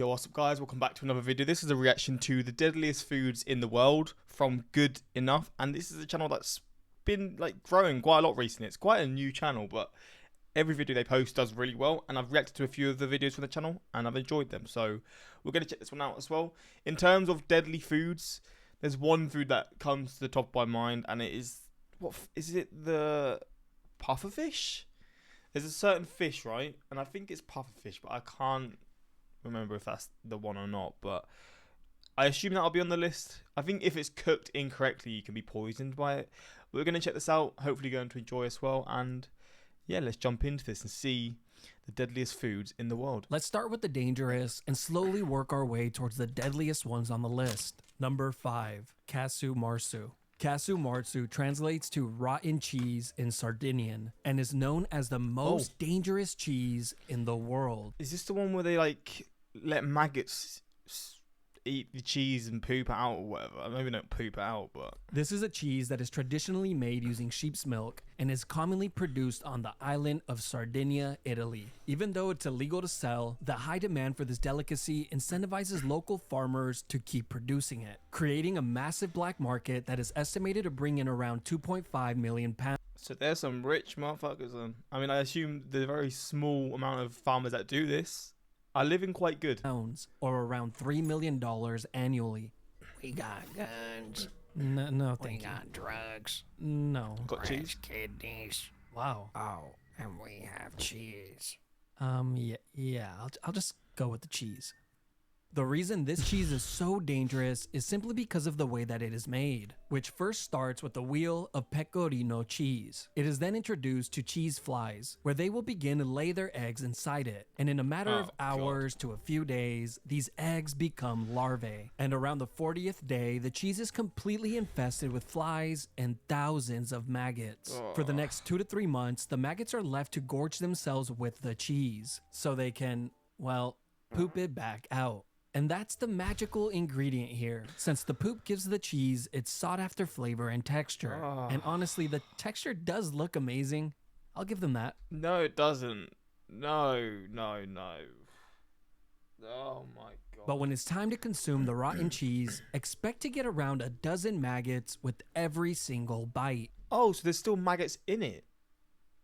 Yo, what's up guys, welcome back to another video. This is a reaction to the deadliest foods in the world from Good Enough, and this is a channel that's been like growing quite a lot recently. It's quite a new channel, but every video they post does really well, and I've reacted to a few of the videos from the channel and I've enjoyed them, so we're going to check this one out as well. In terms of deadly foods, there's one food that comes to the top of my mind, and it is, what is it, the pufferfish? There's a certain fish, right? And I think it's pufferfish, but I can't remember if that's the one or not, but I assume that'll be on the list. I think if it's cooked incorrectly, you can be poisoned by it. We're going to check this out, hopefully going to enjoy as well, and yeah, let's jump into this and see the deadliest foods in the world. Let's start with the dangerous and slowly work our way towards the deadliest ones on the list. Number 5, Casu Marzu. Casu Marzu translates to rotten cheese in Sardinian and is known as the most dangerous cheese in the world. Is this the one where they like let maggots eat the cheese and poop it out or whatever? Maybe not poop it out, but this is a cheese that is traditionally made using sheep's milk and is commonly produced on the island of Sardinia, Italy. Even though it's illegal to sell, the high demand for this delicacy incentivizes local farmers to keep producing it, creating a massive black market that is estimated to bring in around 2.5 million pounds. So there's some rich motherfuckers then. I mean, I assume the very small amount of farmers that do this are living quite good. Or around $3 million annually. We got guns. No, We thank you. got drugs. No. Got cheese? French kidneys. Wow. Oh, and we have cheese. Yeah. I'll just go with the cheese. The reason this cheese is so dangerous is simply because of the way that it is made, which first starts with the wheel of pecorino cheese. It is then introduced to cheese flies, where they will begin to lay their eggs inside it, and in a matter of hours to a few days, these eggs become larvae. And around the 40th day, the cheese is completely infested with flies and thousands of maggots. For the next 2 to 3 months, the maggots are left to gorge themselves with the cheese, so they can, well, poop it back out. And that's the magical ingredient here, since the poop gives the cheese its sought-after flavor and texture. And honestly, the texture does look amazing. I'll give them that. No, it doesn't. No. Oh my god. But when it's time to consume the rotten cheese, expect to get around a dozen maggots with every single bite. Oh, so there's still maggots in it.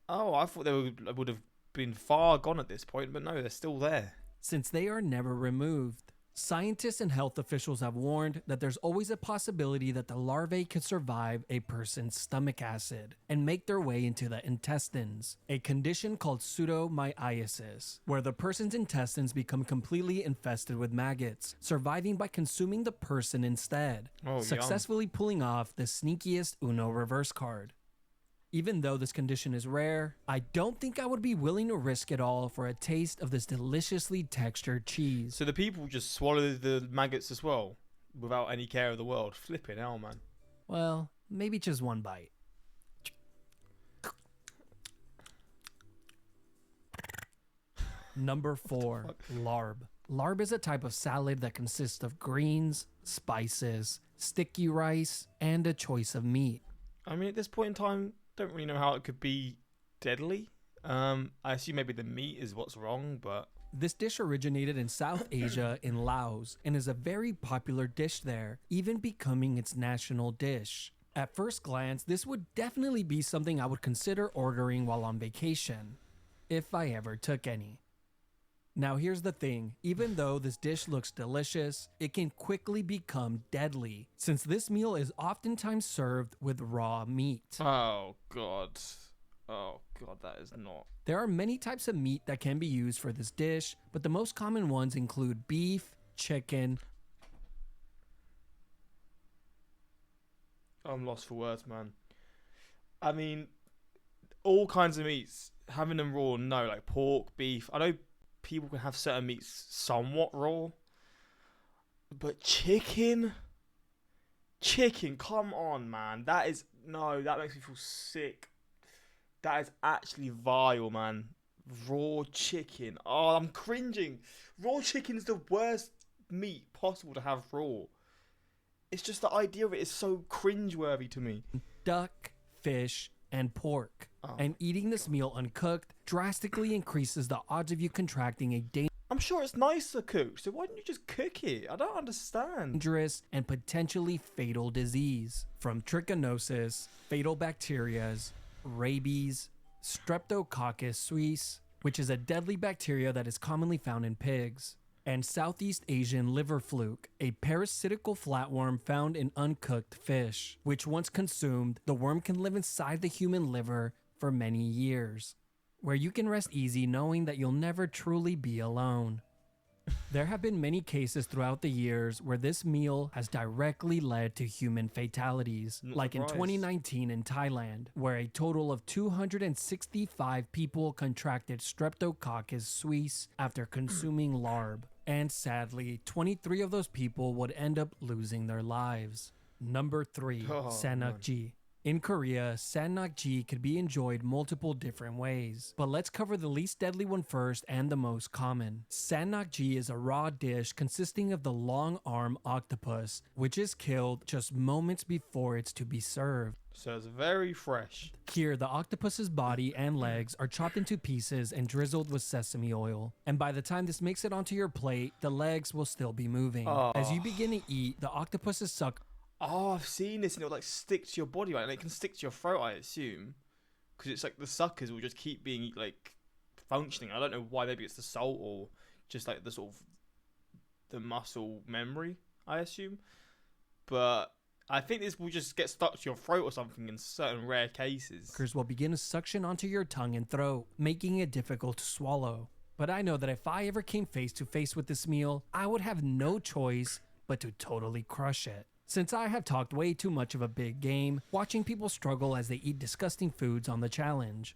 Oh, I thought they would have been far gone at this point, but no, they're still there. Since they are never removed. Scientists and health officials have warned that there's always a possibility that the larvae could survive a person's stomach acid and make their way into the intestines, a condition called pseudomyiasis, where the person's intestines become completely infested with maggots, surviving by consuming the person instead, successfully pulling off the sneakiest Uno reverse card. Even though this condition is rare, I don't think I would be willing to risk it all for a taste of this deliciously textured cheese. So the people just swallow the maggots as well, without any care of the world. Flipping hell, man. Well, maybe just one bite. Number 4, larb. Larb is a type of salad that consists of greens, spices, sticky rice, and a choice of meat. I mean, at this point in time, don't really know how it could be deadly. I assume maybe the meat is what's wrong, but this dish originated in South Asia in Laos and is a very popular dish there, even becoming its national dish. At first glance, this would definitely be something I would consider ordering while on vacation, if I ever took any. Now here's the thing, even though this dish looks delicious, it can quickly become deadly, since this meal is oftentimes served with raw meat. oh god, that is not. There are many types of meat that can be used for this dish, but the most common ones include beef, chicken. I'm lost for words, man. I mean, all kinds of meats, having them raw, no, like pork, beef. I know people can have certain meats somewhat raw, but chicken, come on, man. That makes me feel sick. That is actually vile, man. Raw chicken. Oh, I'm cringing. Raw chicken is the worst meat possible to have raw. It's just the idea of it is so cringeworthy to me. Duck, fish, and pork. And eating this meal uncooked drastically increases the odds of you contracting a I'm sure it's nicer cooked, so why don't you just cook it? I don't understand. Dangerous and potentially fatal disease, from trichinosis, fatal bacterias, rabies, streptococcus suis, which is a deadly bacteria that is commonly found in pigs, and Southeast Asian liver fluke, a parasitical flatworm found in uncooked fish, which once consumed, the worm can live inside the human liver for many years, where you can rest easy knowing that you'll never truly be alone. There have been many cases throughout the years where this meal has directly led to human fatalities, Not like in surprised. 2019 in Thailand, where a total of 265 people contracted Streptococcus suis after consuming larb, and sadly, 23 of those people would end up losing their lives. Number 3, Oh, Sanakji. In Korea, Sanakji could be enjoyed multiple different ways, but let's cover the least deadly one first and the most common. Sanakji is a raw dish consisting of the long arm octopus, which is killed just moments before it's to be served. So it's very fresh. Here, the octopus's body and legs are chopped into pieces and drizzled with sesame oil. And by the time this makes it onto your plate, the legs will still be moving. As you begin to eat, the octopus's suck. Oh, I've seen this, and it'll like stick to your body, right? And it can stick to your throat, I assume, because it's like the suckers will just keep being like functioning. I don't know why. Maybe it's the salt or just like the sort of the muscle memory, I assume. But I think this will just get stuck to your throat or something in certain rare cases. Will begin to suction onto your tongue and throat, making it difficult to swallow. But I know that if I ever came face to face with this meal, I would have no choice but to totally crush it. Since I have talked way too much of a big game, watching people struggle as they eat disgusting foods on the challenge.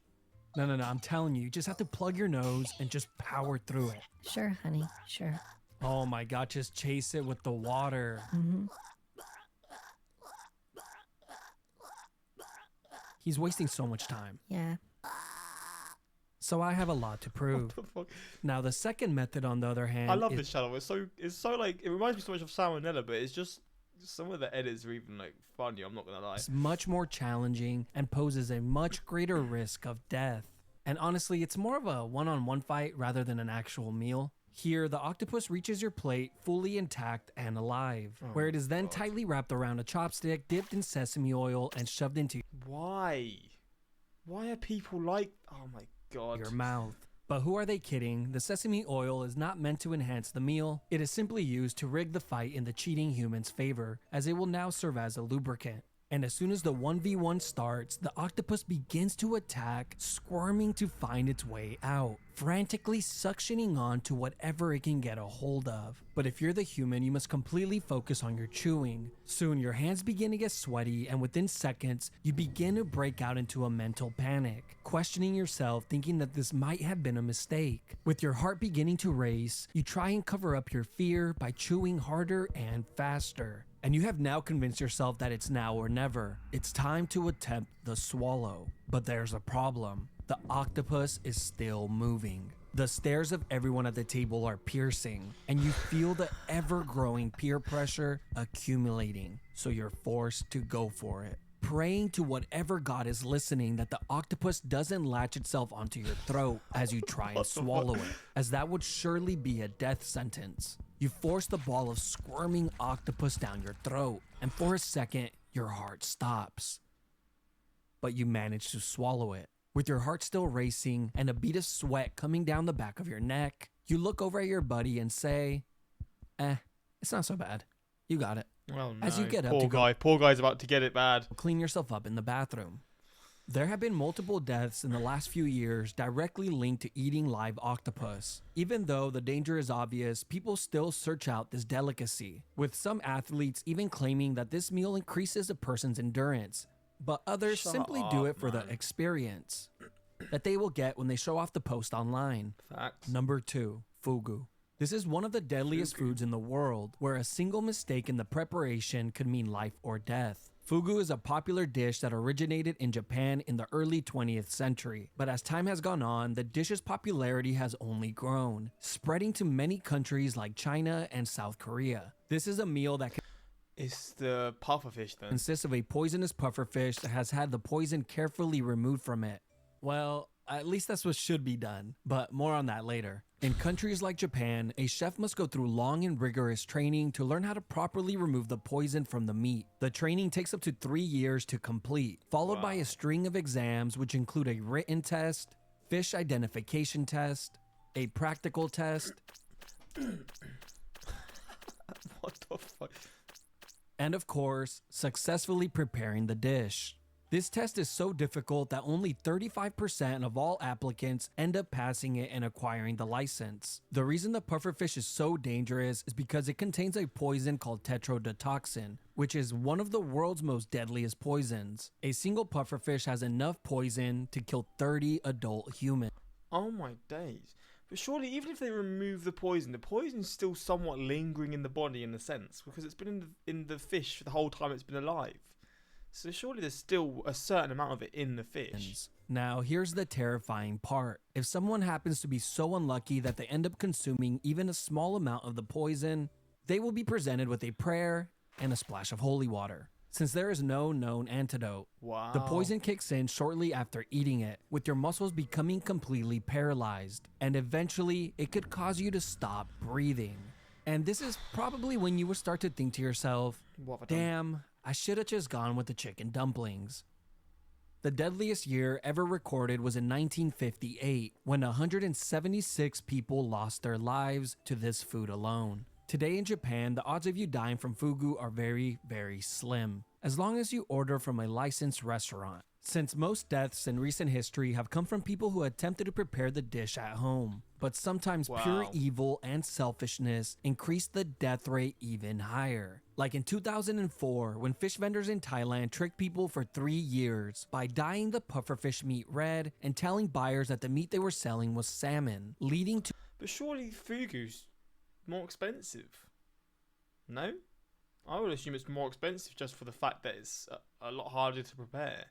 No, I'm telling you, you just have to plug your nose and just power through it. Sure, honey, sure. Oh my god, just chase it with the water. He's wasting so much time. Yeah. So I have a lot to prove. What the fuck? Now the second method, on the other hand, I love is this channel. It's so like, it reminds me so much of Salmonella, but it's just some of the edits are even like funny. I'm not gonna lie. much more challenging and poses a much greater risk of death. And honestly, it's more of a one-on-one fight rather than an actual meal. Here, the octopus reaches your plate fully intact and alive, where it is then tightly wrapped around a chopstick, dipped in sesame oil, and shoved into Why? Why are people like? Oh my god. your mouth. But who are they kidding? The sesame oil is not meant to enhance the meal. It is simply used to rig the fight in the cheating human's favor, as it will now serve as a lubricant. And as soon as the 1v1 starts, the octopus begins to attack, squirming to find its way out, frantically suctioning on to whatever it can get a hold of. But if you're the human, you must completely focus on your chewing. Soon your hands begin to get sweaty, and within seconds, you begin to break out into a mental panic, questioning yourself, thinking that this might have been a mistake. With your heart beginning to race, you try and cover up your fear by chewing harder and faster. And you have now convinced yourself that it's now or never. It's time to attempt the swallow. But there's a problem. The octopus is still moving. The stares of everyone at the table are piercing, and you feel the ever-growing peer pressure accumulating. So you're forced to go for it, praying to whatever god is listening that the octopus doesn't latch itself onto your throat as you try and swallow it, as that would surely be a death sentence. You force the ball of squirming octopus down your throat, and for a second, your heart stops. But you manage to swallow it. With your heart still racing and a bead of sweat coming down the back of your neck, you look over at your buddy and say, it's not so bad. You got it. Oh no. As you get up poor to go- guy. Poor guy's about to get it bad. Clean yourself up in the bathroom. There have been multiple deaths in the last few years directly linked to eating live octopus. Even though the danger is obvious, people still search out this delicacy, with some athletes even claiming that this meal increases a person's endurance, but others Shut simply do up, it for man. the experience that they will get when they show off the post online. Facts. Number 2, fugu. This is one of the deadliest foods in the world, where a single mistake in the preparation could mean life or death. Fugu is a popular dish that originated in Japan in the early 20th century, but as time has gone on, the dish's popularity has only grown, spreading to many countries like China and South Korea. This is a meal that It's the pufferfish then. consists of a poisonous pufferfish that has had the poison carefully removed from it. Well, at least that's what should be done, but more on that later. In countries like Japan, a chef must go through long and rigorous training to learn how to properly remove the poison from the meat. The training takes up to 3 years to complete, followed by a string of exams which include a written test, fish identification test, a practical test, What the fuck? and of course, successfully preparing the dish. This test is so difficult that only 35% of all applicants end up passing it and acquiring the license. The reason the pufferfish is so dangerous is because it contains a poison called tetrodotoxin, which is one of the world's most deadliest poisons. A single pufferfish has enough poison to kill 30 adult humans. Oh my days. But surely, even if they remove the poison's still somewhat lingering in the body in a sense, because it's been in the fish for the whole time it's been alive. So surely there's still a certain amount of it in the fish. Now, here's the terrifying part. If someone happens to be so unlucky that they end up consuming even a small amount of the poison, they will be presented with a prayer and a splash of holy water, since there is no known antidote. Wow. The poison kicks in shortly after eating it, with your muscles becoming completely paralyzed, and eventually it could cause you to stop breathing. And this is probably when you would start to think to yourself, What have I done? damn, I should have just gone with the chicken dumplings. The deadliest year ever recorded was in 1958, when 176 people lost their lives to this food alone. Today in Japan, the odds of you dying from fugu are very, very slim, as long as you order from a licensed restaurant, since most deaths in recent history have come from people who attempted to prepare the dish at home. But sometimes pure Wow. evil and selfishness increase the death rate even higher. Like in 2004, when fish vendors in Thailand tricked people for 3 years by dyeing the pufferfish meat red and telling buyers that the meat they were selling was salmon, leading to But surely fugu's more expensive. No? I would assume it's more expensive just for the fact that it's a lot harder to prepare.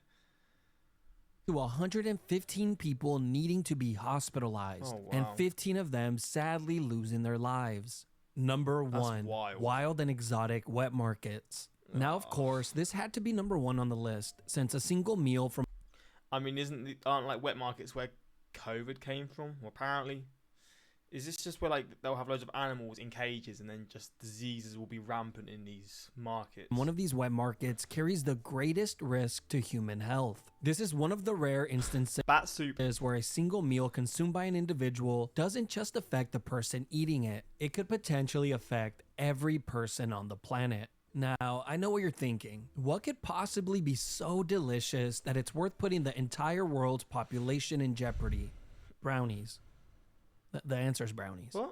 115 people needing to be hospitalized, Oh, and wow. 15 of them sadly losing their lives. Number That's 1, wild. and exotic wet markets. Now, of course, this had to be number 1 on the list, since a single meal from I mean, aren't like wet markets where COVID came from? Well, apparently. Is this just where like they'll have loads of animals in cages and then just diseases will be rampant in these markets? one of these wet markets carries the greatest risk to human health. This is one of the rare instances Bat soup. where a single meal consumed by an individual doesn't just affect the person eating it, it could potentially affect every person on the planet. Now, I know what you're thinking. What could possibly be so delicious that it's worth putting the entire world's population in jeopardy? Brownies. The answer is brownies. What?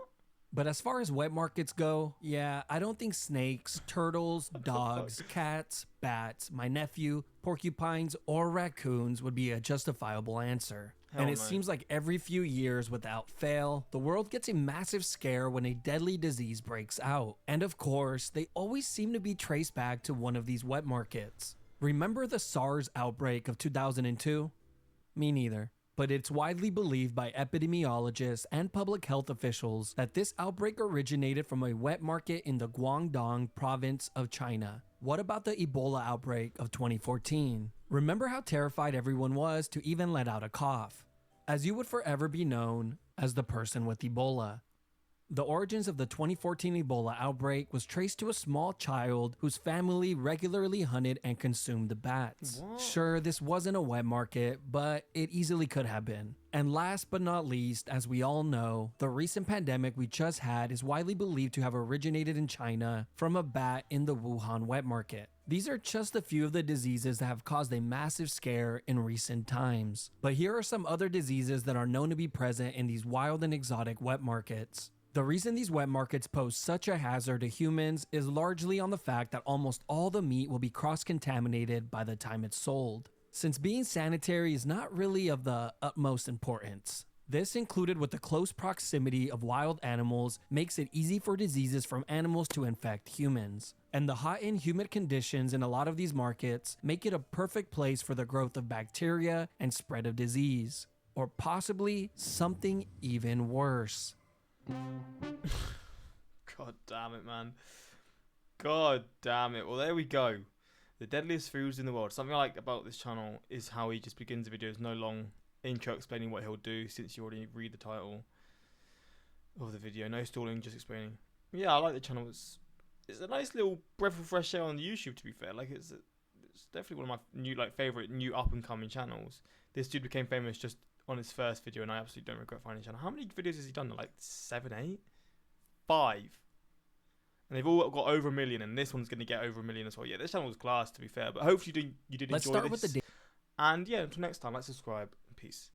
But as far as wet markets go, yeah, I don't think snakes, turtles, dogs, cats, bats, my nephew, porcupines, or raccoons would be a justifiable answer. Hell And it no. seems like every few years, without fail, the world gets a massive scare when a deadly disease breaks out. And of course, they always seem to be traced back to one of these wet markets. Remember the SARS outbreak of 2002? Me neither. But it's widely believed by epidemiologists and public health officials that this outbreak originated from a wet market in the Guangdong province of China. What about the Ebola outbreak of 2014? Remember how terrified everyone was to even let out a cough, as you would forever be known as the person with Ebola. The origins of the 2014 Ebola outbreak was traced to a small child whose family regularly hunted and consumed the bats. What? Sure, this wasn't a wet market, but it easily could have been. And last but not least, as we all know, the recent pandemic we just had is widely believed to have originated in China from a bat in the Wuhan wet market. These are just a few of the diseases that have caused a massive scare in recent times. But here are some other diseases that are known to be present in these wild and exotic wet markets. The reason these wet markets pose such a hazard to humans is largely on the fact that almost all the meat will be cross-contaminated by the time it's sold, since being sanitary is not really of the utmost importance. This, included with the close proximity of wild animals, makes it easy for diseases from animals to infect humans. And the hot and humid conditions in a lot of these markets make it a perfect place for the growth of bacteria and spread of disease, or possibly something even worse. God damn it, man. God damn it. Well, there we go. The deadliest foods in the world. Something I like about this channel is how he just begins the videos no long intro explaining what he'll do, since you already read the title of the video. No stalling, just explaining. Yeah, I like the channel. It's a nice little breath of fresh air on the YouTube, to be fair. Like, it's definitely one of my new, like, favorite new up and coming channels. This dude became famous just on his first video, and I absolutely don't regret finding his channel. How many videos has he done? Like 7, 8, 5, and they've all got over 1 million, and this one's going to get over 1 million as well. Yeah, this channel was class, to be fair. But hopefully you did Let's enjoy start this. with the And yeah, until next time, like, subscribe, peace.